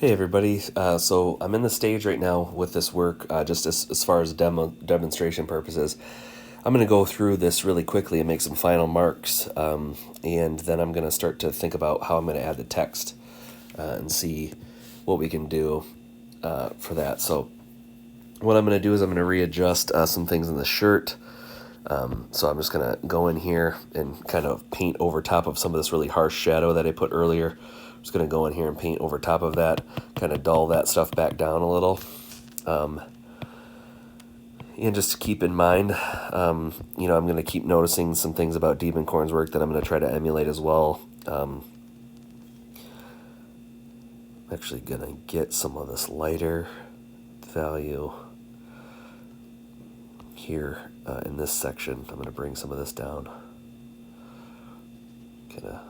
Hey everybody, so I'm in the stage right now with this work, just as far as demonstration purposes. I'm going to go through this really quickly and make some final marks, and then I'm going to start to think about how I'm going to add the text and see what we can do for that. So what I'm going to do is I'm going to readjust some things in the shirt. So I'm just going to go in here and kind of paint over top of some of this really harsh shadow that I put earlier. I'm just going to go in here and paint over top of that, kind of dull that stuff back down a little. And just to keep in mind, I'm going to keep noticing some things about Diebenkorn's work that I'm going to try to emulate as well. I'm actually going to get some of this lighter value here in this section. I'm going to bring some of this down. Kind of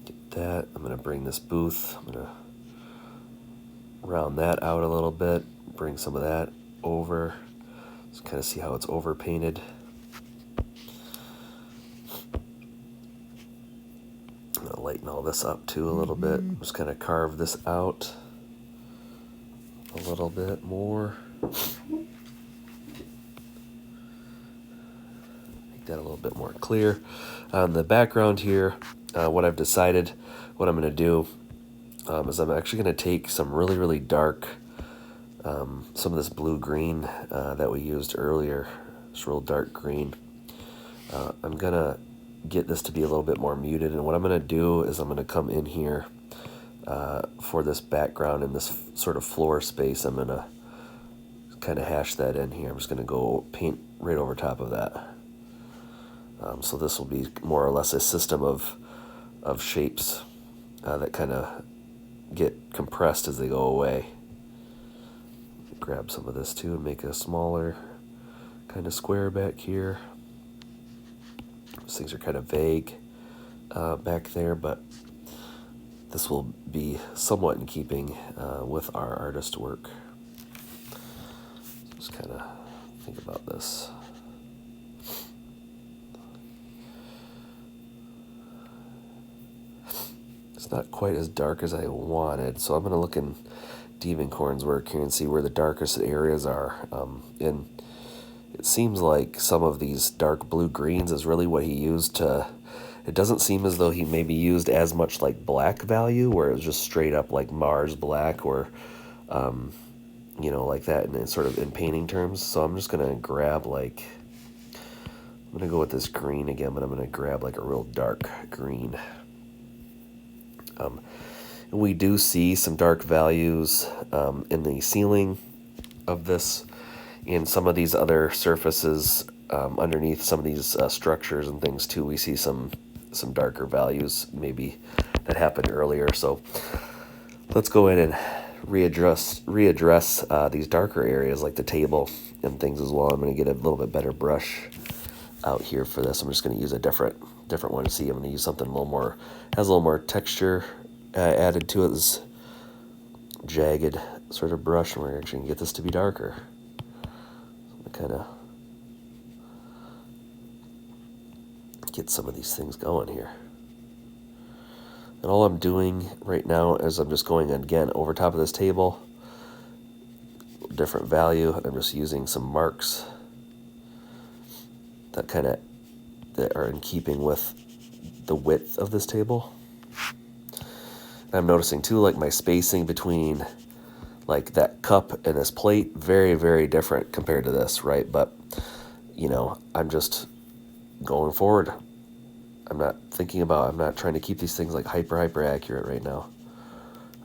get that. I'm going to bring this booth. I'm going to round that out a little bit. Bring some of that over. Just kind of see how it's over painted. I'm going to lighten all this up too a little bit. Just kind of carve this out a little bit more. Make that a little bit more clear. On the background here, what I've decided, what I'm going to do is I'm actually going to take some really, really dark, some of this blue-green that we used earlier, this real dark green. I'm going to get this to be a little bit more muted, and what I'm going to do is I'm going to come in here for this background in this sort of floor space. I'm going to kind of hash that in here. I'm just going to go paint right over top of that. So this will be more or less a system of shapes that kind of get compressed as they go away. Grab some of this too and make a smaller kind of square back here. These things are kind of vague back there, but this will be somewhat in keeping with our artist work. Just kind of think about this. It's not quite as dark as I wanted, so I'm going to look in Diebenkorn's work here and see where the darkest areas are. And it seems like some of these dark blue greens is really what he used to. It doesn't seem as though he maybe used as much like black value, where it was just straight up like Mars black, or like that, in sort of in painting terms. So I'm just gonna grab like, I'm gonna go with this green again, but I'm gonna grab like a real dark green. We do see some dark values in the ceiling of this, and some of these other surfaces underneath some of these structures and things too. We see some darker values maybe that happened earlier. So let's go in and readdress these darker areas like the table and things as well. I'm going to get a little bit better brush out here for this. I'm just going to use a different one to see. I'm going to use something a little more, has a little more texture added to it. This jagged sort of brush, and we're actually going to get this to be darker. So kind of get some of these things going here. And all I'm doing right now is I'm just going again over top of this table, different value, and I'm just using some marks that are in keeping with the width of this table. And I'm noticing too, like my spacing between like that cup and this plate, very, very different compared to this, right? But, I'm just going forward. I'm not trying to keep these things like hyper accurate right now.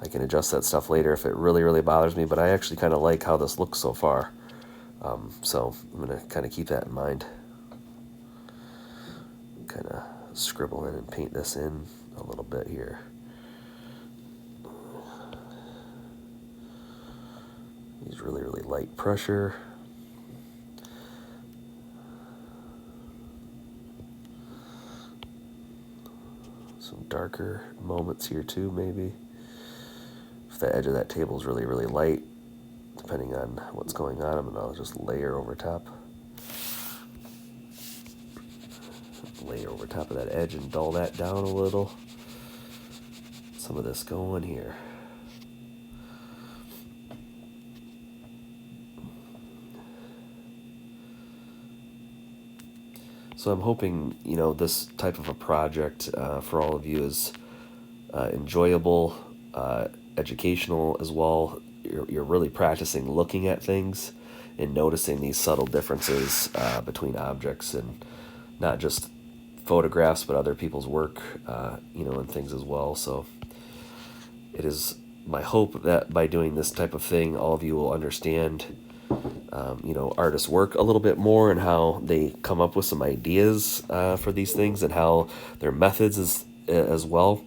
I can adjust that stuff later if it really, really bothers me, but I actually kind of like how this looks so far. So I'm going to kind of keep that in mind. Kind of scribble in and paint this in a little bit here. Use really, really light pressure. Some darker moments here too, maybe. If the edge of that table is really, really light, depending on what's going on, I'm going to just layer over top. Layer over top of that edge and dull that down a little. some of this going here. So I'm hoping, this type of a project for all of you is enjoyable, educational as well. You're really practicing looking at things and noticing these subtle differences between objects, and not just photographs, but other people's work, and things as well. So it is my hope that by doing this type of thing, all of you will understand, artists work a little bit more, and how they come up with some ideas for these things, and how their methods as well.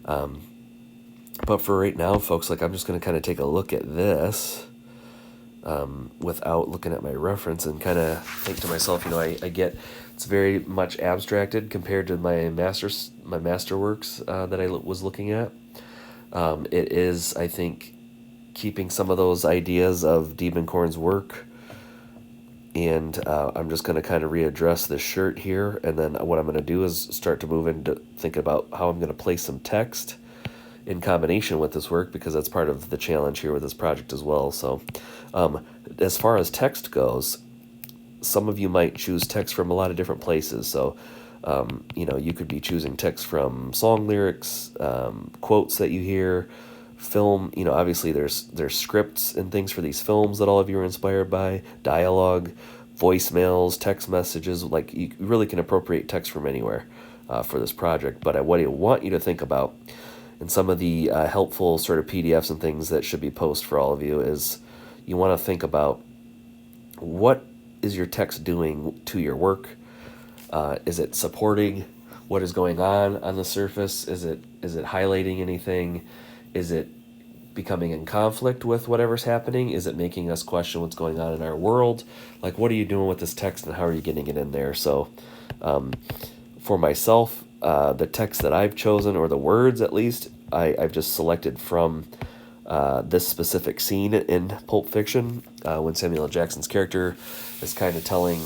But for right now, folks, I'm just going to kind of take a look at this without looking at my reference, and kind of think to myself, I get it's very much abstracted compared to my masterworks that I was looking at. It is, I think, keeping some of those ideas of Diebenkorn's work, and I'm just going to kind of readdress this shirt here, and then what I'm going to do is start to move into think about how I'm going to place some text in combination with this work, because that's part of the challenge here with this project as well. So as far as text goes, some of you might choose text from a lot of different places. So you could be choosing text from song lyrics, quotes that you hear, film. Obviously there's scripts and things for these films that all of you are inspired by, dialogue, voicemails, text messages. You really can appropriate text from anywhere for this project. But what I want you to think about, and some of the helpful sort of PDFs and things that should be posted for all of you, is you want to think about, what is your text doing to your work? Is it supporting what is going on the surface? Is it highlighting anything? Is it becoming in conflict with whatever's happening? Is it making us question what's going on in our world? What are you doing with this text, and how are you getting it in there? So for myself, the text that I've chosen, or the words at least, I've just selected from this specific scene in Pulp Fiction, when Samuel L. Jackson's character is kind of telling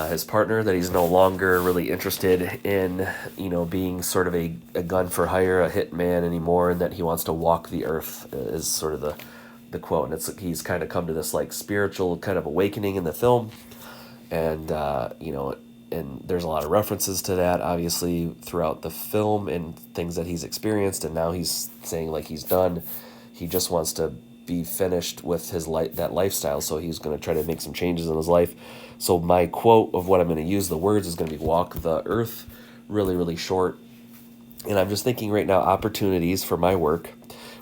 his partner that he's no longer really interested in, being sort of a gun for hire, a hitman anymore, and that he wants to walk the earth, is sort of the quote. And he's kind of come to this spiritual kind of awakening in the film, and and there's a lot of references to that, obviously, throughout the film, and things that he's experienced. And now he's saying he's done. He just wants to be finished with that lifestyle. So he's going to try to make some changes in his life. So my quote of what I'm going to use, the words, is going to be "walk the earth," really, really short. And I'm just thinking right now, opportunities for my work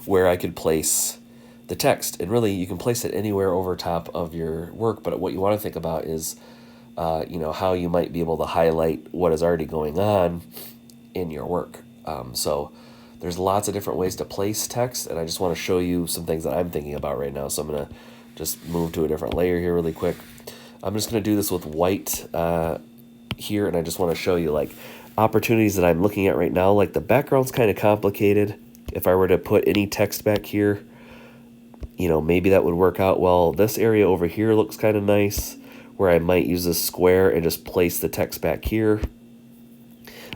where I could place the text. And really, you can place it anywhere over top of your work. But what you want to think about is, how you might be able to highlight what is already going on in your work. So there's lots of different ways to place text, and I just want to show you some things that I'm thinking about right now. So I'm going to just move to a different layer here really quick. I'm just going to do this with white here, and I just want to show you opportunities that I'm looking at right now. The background's kind of complicated. If I were to put any text back here, maybe that would work out well. This area over here looks kind of nice, where I might use this square and just place the text back here.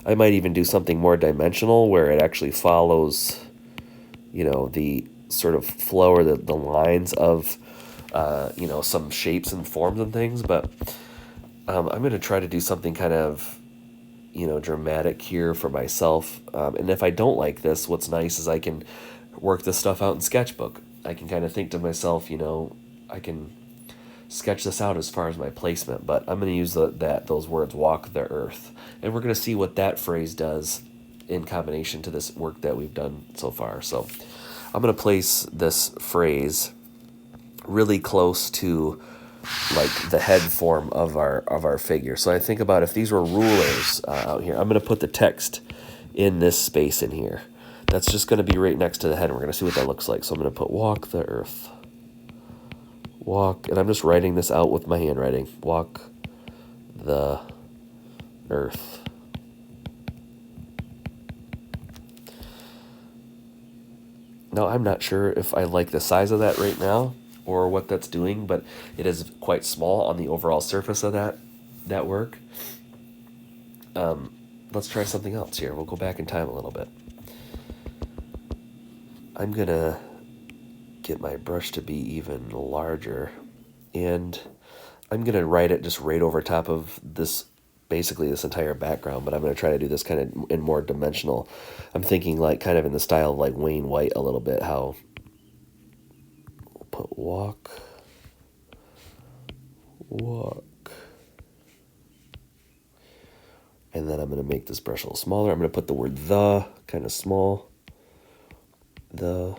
I might even do something more dimensional, where it actually follows, the sort of flow, or the lines of, some shapes and forms and things. But I'm going to try to do something kind of, dramatic here for myself. And if I don't like this, what's nice is I can work this stuff out in Sketchbook. I can kind of think to myself, I can sketch this out as far as my placement, but I'm going to use those words, "walk the earth," and we're going to see what that phrase does in combination to this work that we've done so far. So I'm going to place this phrase really close to the head form of our figure. So I think about, if these were rulers out here, I'm going to put the text in this space in here. That's just going to be right next to the head, and we're going to see what that looks like. So I'm going to put "walk the earth." Walk, and I'm just writing this out with my handwriting. Walk the earth. Now, I'm not sure if I like the size of that right now, or what that's doing, but it is quite small on the overall surface of that work. Let's try something else here. We'll go back in time a little bit. I'm going to get my brush to be even larger, and I'm going to write it just right over top of this, basically this entire background, but I'm going to try to do this kind of in more dimensional. I'm thinking like kind of in the style of like Wayne White a little bit, how we'll put walk, and then I'm going to make this brush a little smaller. I'm going to put the word the kind of small, the,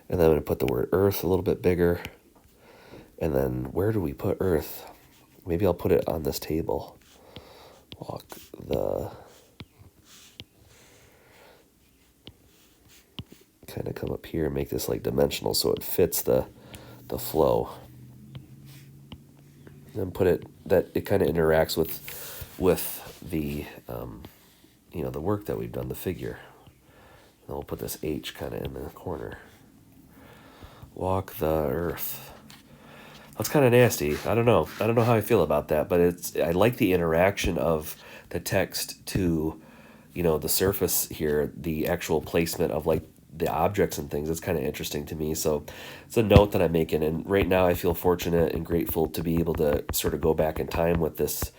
and then I'm going to put the word earth a little bit bigger. And then where do we put earth? Maybe I'll put it on this table. Walk the, kind of come up here and make this like dimensional so it fits the flow. And put it that it kind of interacts with the the work that we've done, the figure. And we'll put this H kind of in the corner. Walk the earth. That's kind of nasty. I don't know how I feel about that, but I like the interaction of the text to, the surface here, the actual placement of like the objects and things. It's kind of interesting to me. So it's a note that I'm making. And right now I feel fortunate and grateful to be able to sort of go back in time with this,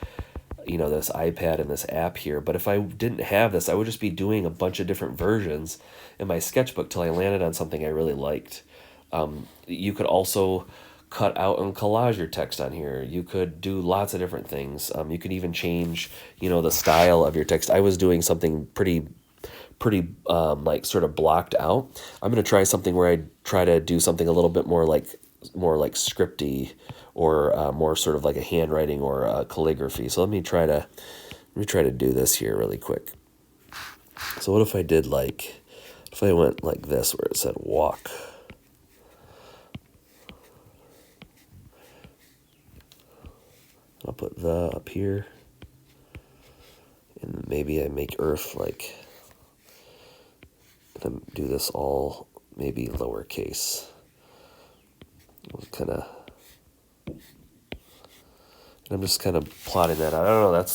this iPad and this app here. But if I didn't have this, I would just be doing a bunch of different versions in my sketchbook till I landed on something I really liked. You could also cut out and collage your text on here. You could do lots of different things. You could even change, the style of your text. I was doing something pretty like sort of blocked out. I'm going to try something where I try to do something a little bit more like scripty, or more sort of like a handwriting or a calligraphy. So let me try to do this here really quick. So what if I did if I went like this where it said walk. I'll put the up here, and maybe I make earth then do this all maybe lowercase. I'm just kind of plotting that out. I don't know.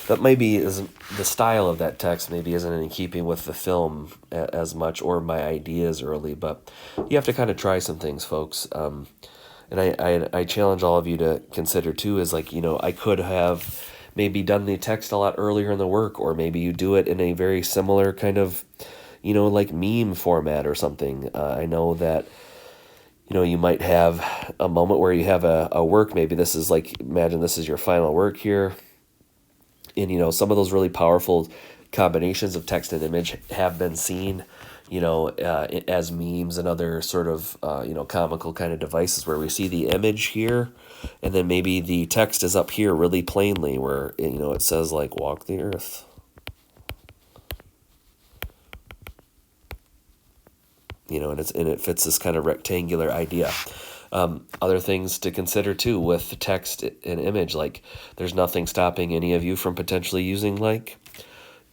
That maybe isn't the style of that text. Maybe isn't in keeping with the film as much, or my ideas early. But you have to kind of try some things, folks. And I challenge all of you to consider too, is I could have maybe done the text a lot earlier in the work, or maybe you do it in a very similar kind of, like meme format or something. I know that, you might have a moment where you have a work, maybe this is imagine this is your final work here. And, some of those really powerful combinations of text and image have been seen, as memes and other sort of, comical kind of devices, where we see the image here, and then maybe the text is up here really plainly where, it says walk the earth. And it fits this kind of rectangular idea. Other things to consider too with text and image, there's nothing stopping any of you from potentially using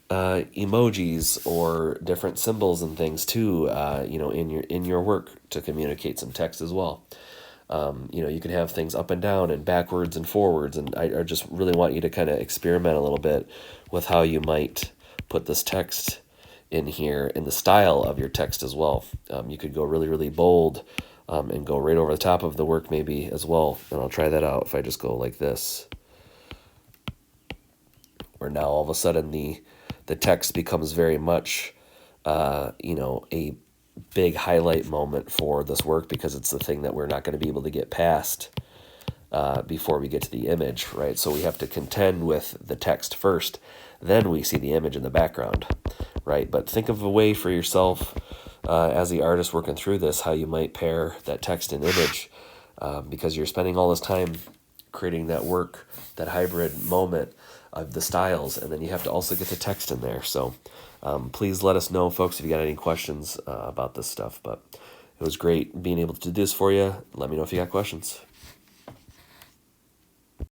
emojis or different symbols and things too, in your work to communicate some text as well. You can have things up and down and backwards and forwards, and I just really want you to kind of experiment a little bit with how you might put this text in here in the style of your text as well. You could go really, really bold, and go right over the top of the work maybe as well. And I'll try that out if I just go like this. Where now all of a sudden the text becomes very much, a big highlight moment for this work, because it's the thing that we're not going to be able to get past before we get to the image, right? So we have to contend with the text first, then we see the image in the background, right? But think of a way for yourself, as the artist working through this, how you might pair that text and image, because you're spending all this time creating that work, that hybrid moment of the styles, and then you have to also get the text in there. So please let us know, folks, if you got any questions about this stuff. But it was great being able to do this for you. Let me know if you got questions.